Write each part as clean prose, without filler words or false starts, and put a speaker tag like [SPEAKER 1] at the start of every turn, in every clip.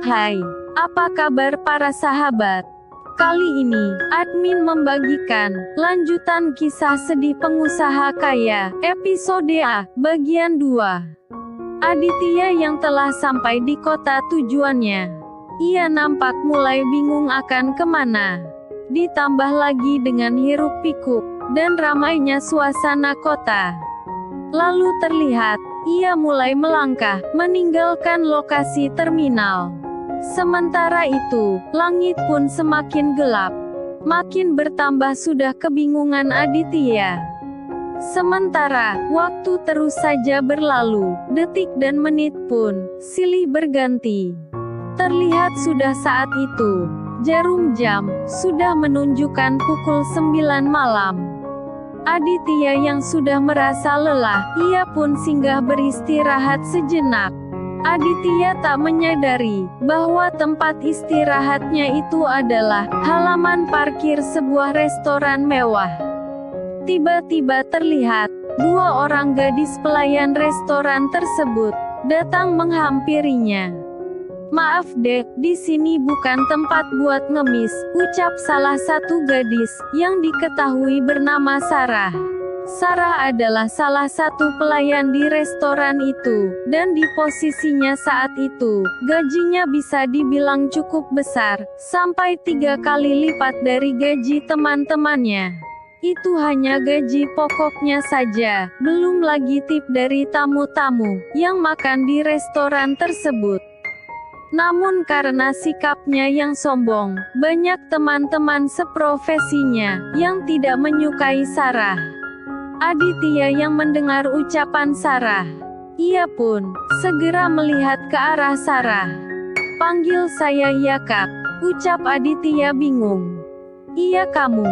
[SPEAKER 1] Hai, apa kabar para sahabat? Kali ini, admin membagikan lanjutan kisah sedih pengusaha kaya, episode A, bagian 2. Aditya yang telah sampai di kota tujuannya. Ia nampak mulai bingung akan kemana. Ditambah lagi dengan hiruk pikuk dan ramainya suasana kota. Lalu terlihat, ia mulai melangkah, meninggalkan lokasi terminal. Sementara itu, langit pun semakin gelap. Makin bertambah sudah kebingungan Aditya. Sementara, waktu terus saja berlalu, detik dan menit pun silih berganti. Terlihat sudah saat itu, jarum jam sudah menunjukkan pukul 9 malam. Aditya yang sudah merasa lelah, ia pun singgah beristirahat sejenak. Aditya tak menyadari bahwa tempat istirahatnya itu adalah halaman parkir sebuah restoran mewah. Tiba-tiba terlihat dua orang gadis pelayan restoran tersebut datang menghampirinya. "Maaf dek, di sini bukan tempat buat ngemis," ucap salah satu gadis yang diketahui bernama Sarah. Sarah adalah salah satu pelayan di restoran itu, dan di posisinya saat itu, gajinya bisa dibilang cukup besar, sampai 3 kali lipat dari gaji teman-temannya. Itu hanya gaji pokoknya saja, belum lagi tip dari tamu-tamu yang makan di restoran tersebut. Namun karena sikapnya yang sombong, banyak teman-teman seprofesinya yang tidak menyukai Sarah. Aditya yang mendengar ucapan Sarah, ia pun segera melihat ke arah Sarah. "Panggil saya ya kak," ucap Aditya bingung. "Iya kamu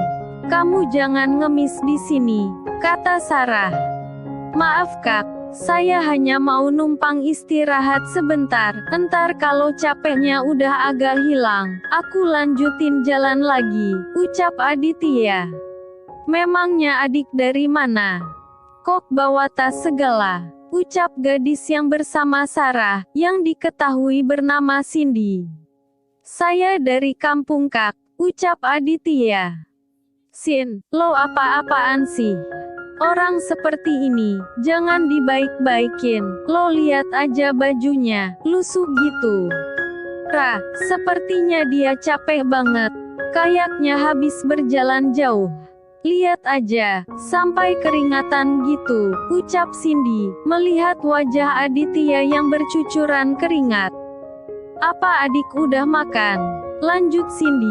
[SPEAKER 1] jangan ngemis di sini," kata Sarah. "Maaf kak, saya hanya mau numpang istirahat sebentar, entar kalau capeknya udah agak hilang, aku lanjutin jalan lagi," ucap Aditya. "Memangnya adik dari mana? Kok bawa tas segala?" ucap gadis yang bersama Sarah, yang diketahui bernama Cindy. "Saya dari kampung kak," ucap Aditya. "Sin, lo apa-apaan sih? Orang seperti ini, jangan dibaik-baikin, lo lihat aja bajunya, lusuh gitu. Rah, sepertinya dia capek banget, kayaknya habis berjalan jauh. Lihat aja, sampai keringatan gitu," ucap Cindy, melihat wajah Aditya yang bercucuran keringat. "Apa adik udah makan?" lanjut Cindy.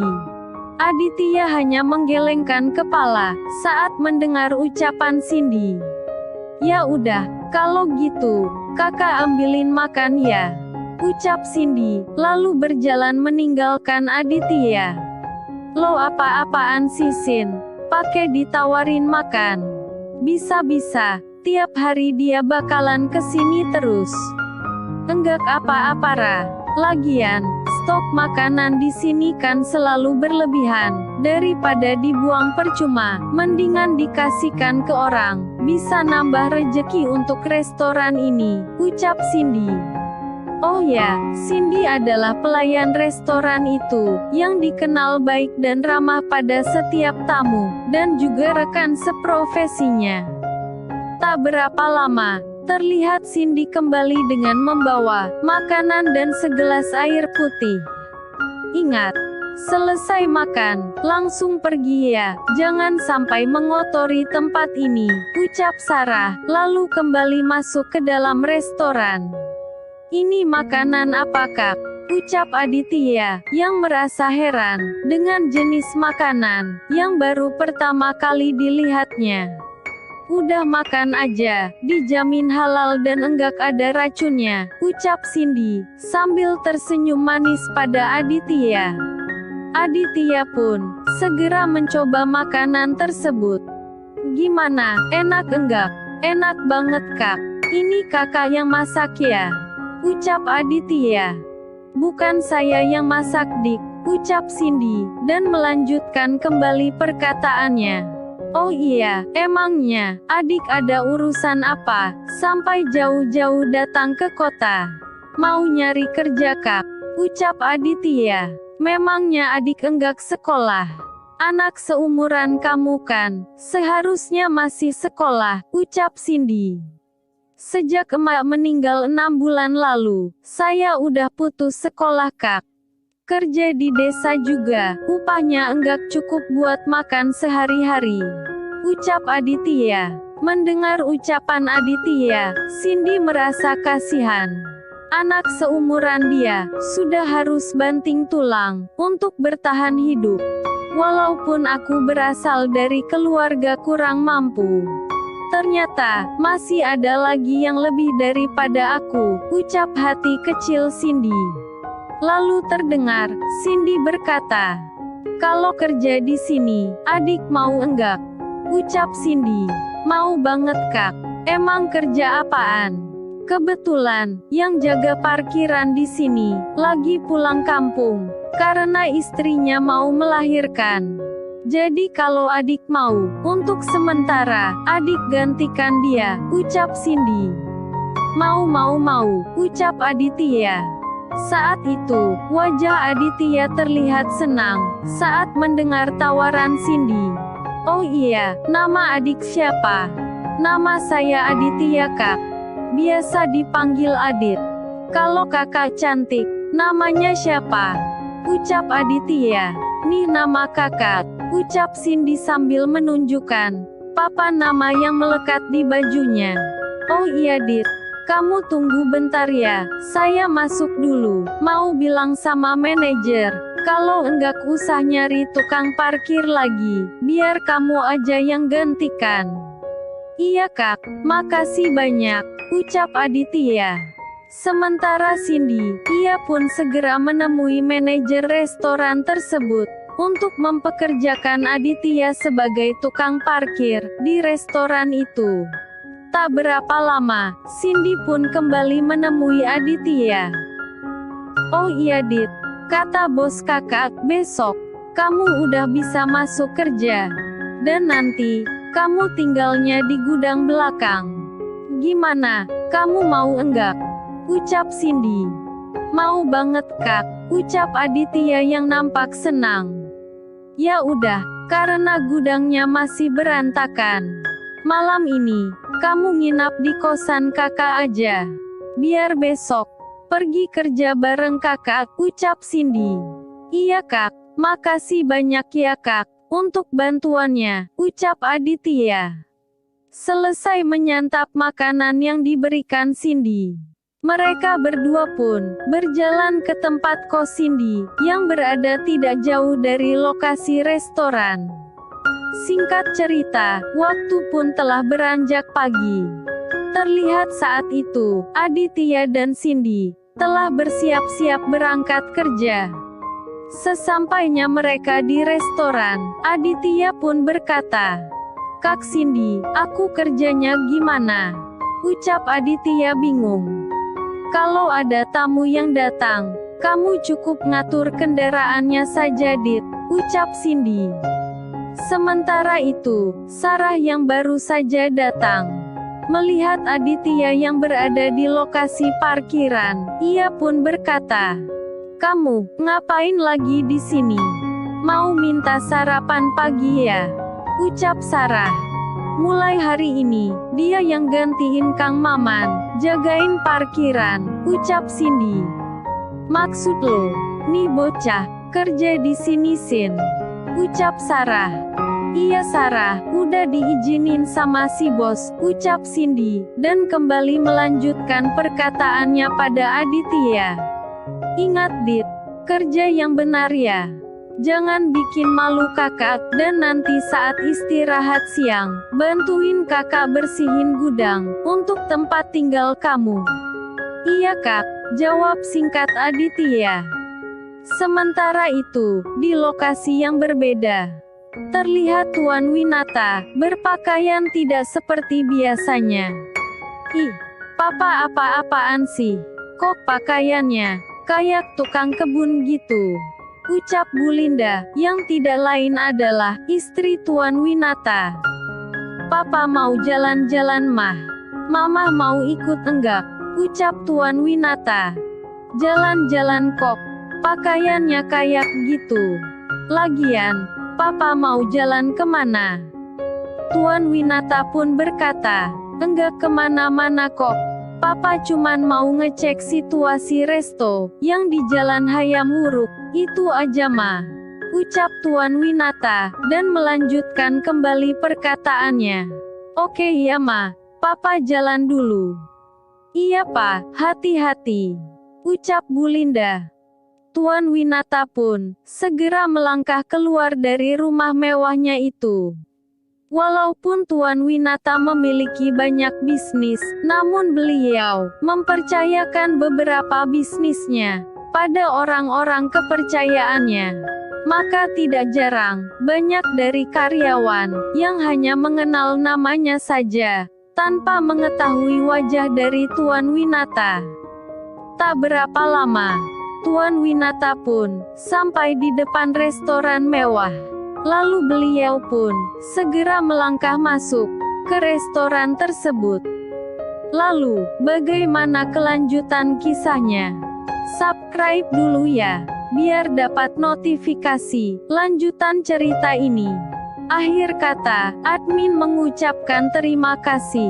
[SPEAKER 1] Aditya hanya menggelengkan kepala saat mendengar ucapan Cindy. "Ya udah, kalau gitu, kakak ambilin makan ya," ucap Cindy, lalu berjalan meninggalkan Aditya. "Lo apa-apaan sih Sin? Pakai ditawarin makan. Bisa-bisa, tiap hari dia bakalan kesini terus. Enggak apa-apa Ra. Lagian, stok makanan di sini kan selalu berlebihan. Daripada dibuang percuma, mendingan dikasihkan ke orang. Bisa nambah rejeki untuk restoran ini," ucap Cindy. Oh ya, Cindy adalah pelayan restoran itu, yang dikenal baik dan ramah pada setiap tamu, dan juga rekan seprofesinya. Tak berapa lama, terlihat Cindy kembali dengan membawa makanan dan segelas air putih. "Ingat, selesai makan, langsung pergi ya, jangan sampai mengotori tempat ini," ucap Sarah, lalu kembali masuk ke dalam restoran. "Ini makanan apa kak?" ucap Aditya, yang merasa heran dengan jenis makanan yang baru pertama kali dilihatnya. "Udah makan aja, dijamin halal dan enggak ada racunnya," ucap Cindy, sambil tersenyum manis pada Aditya. Aditya pun segera mencoba makanan tersebut. "Gimana, enak enggak?" "Enak banget kak, ini kakak yang masak ya?" ucap Aditya. "Bukan saya yang masak dik," ucap Cindy, dan melanjutkan kembali perkataannya. "Oh iya, emangnya, adik ada urusan apa, sampai jauh-jauh datang ke kota? Mau nyari kerja kak?" ucap Aditya. Memangnya adik enggak sekolah? Anak seumuran kamu kan, seharusnya masih sekolah, ucap Cindy. Sejak emak meninggal 6 bulan lalu, saya udah putus sekolah kak. Kerja di desa juga, upahnya enggak cukup buat makan sehari-hari, ucap Aditya. Mendengar ucapan Aditya, Cindy merasa kasihan. Anak seumuran dia, sudah harus banting tulang, untuk bertahan hidup. Walaupun aku berasal dari keluarga kurang mampu, ternyata, masih ada lagi yang lebih daripada aku, ucap hati kecil Cindy. Lalu terdengar, Cindy berkata, kalau kerja di sini, adik mau enggak? Ucap Cindy, mau banget kak, emang kerja apaan? Kebetulan, yang jaga parkiran di sini, lagi pulang kampung, karena istrinya mau melahirkan. Jadi kalau adik mau, untuk sementara, adik gantikan dia, ucap Cindy. Mau, ucap Aditya. Saat itu, wajah Aditya terlihat senang, saat mendengar tawaran Cindy. Oh iya, nama adik siapa? Nama saya Aditya kak. Biasa dipanggil Adit. Kalau kakak cantik, namanya siapa? Ucap Aditya. Nih nama kakak, ucap Cindy sambil menunjukkan papan nama yang melekat di bajunya. Oh iya Dit, kamu tunggu bentar ya, saya masuk dulu, mau bilang sama manajer, kalau enggak usah nyari tukang parkir lagi, biar kamu aja yang gantikan. Iya kak, makasih banyak, ucap Aditya. Sementara Cindy, ia pun segera menemui manajer restoran tersebut, untuk mempekerjakan Aditya sebagai tukang parkir, di restoran itu. Tak berapa lama, Cindy pun kembali menemui Aditya. Oh iya Dit, kata bos kakak, besok, kamu udah bisa masuk kerja. Dan nanti, kamu tinggalnya di gudang belakang. Gimana, kamu mau enggak? Ucap Cindy. Mau banget kak, ucap Aditya yang nampak senang. Ya udah, karena gudangnya masih berantakan. Malam ini, kamu nginap di kosan kakak aja. Biar besok, pergi kerja bareng kakak, ucap Cindy. Iya kak, makasih banyak ya kak, untuk bantuannya, ucap Aditya. Selesai menyantap makanan yang diberikan Cindy, mereka berdua pun berjalan ke tempat kos Cindy, yang berada tidak jauh dari lokasi restoran. Singkat cerita, waktu pun telah beranjak pagi. Terlihat saat itu, Aditya dan Cindy telah bersiap-siap berangkat kerja. Sesampainya mereka di restoran, Aditya pun berkata, Kak Cindy, aku kerjanya gimana? Ucap Aditya bingung. Kalau ada tamu yang datang, kamu cukup ngatur kendaraannya saja Dit, ucap Cindy. Sementara itu, Sarah yang baru saja datang, melihat Aditya yang berada di lokasi parkiran, ia pun berkata, kamu, ngapain lagi di sini? Mau minta sarapan pagi ya? Ucap Sarah. Mulai hari ini, dia yang gantiin Kang Maman, jagain parkiran, ucap Cindy. Maksud lo, nih bocah, kerja di sini Sin? Ucap Sarah. Iya Sarah, udah diizinin sama si bos, ucap Cindy, dan kembali melanjutkan perkataannya pada Aditya. Ingat Dit, kerja yang benar ya. Jangan bikin malu kakak, dan nanti saat istirahat siang, bantuin kakak bersihin gudang, untuk tempat tinggal kamu. Iya kak, jawab singkat Aditya. Sementara itu, di lokasi yang berbeda, terlihat Tuan Winata, berpakaian tidak seperti biasanya. Ih, papa apa-apaan sih? Kok pakaiannya kayak tukang kebun gitu? Ucap Bu Linda, yang tidak lain adalah istri Tuan Winata. Papa mau jalan-jalan mah. Mama mau ikut enggak? Ucap Tuan Winata. Jalan-jalan kok, Pakaiannya kayak gitu. Lagian, Papa mau jalan kemana? Tuan Winata pun berkata, enggak kemana-mana kok. Papa cuman mau ngecek situasi resto yang di Jalan Hayam Wuruk, itu aja mah. Ucap Tuan Winata, dan melanjutkan kembali perkataannya. Oke ya ma, Papa jalan dulu. Iya pa, hati-hati. Ucap Bu Linda. Tuan Winata pun segera melangkah keluar dari rumah mewahnya itu. Walaupun Tuan Winata memiliki banyak bisnis, namun beliau mempercayakan beberapa bisnisnya pada orang-orang kepercayaannya. Maka tidak jarang, banyak dari karyawan yang hanya mengenal namanya saja, tanpa mengetahui wajah dari Tuan Winata. Tak berapa lama, Tuan Winata pun sampai di depan restoran mewah. Lalu beliau pun segera melangkah masuk ke restoran tersebut. Lalu, bagaimana kelanjutan kisahnya? Subscribe dulu ya, biar dapat notifikasi lanjutan cerita ini. Akhir kata, admin mengucapkan terima kasih.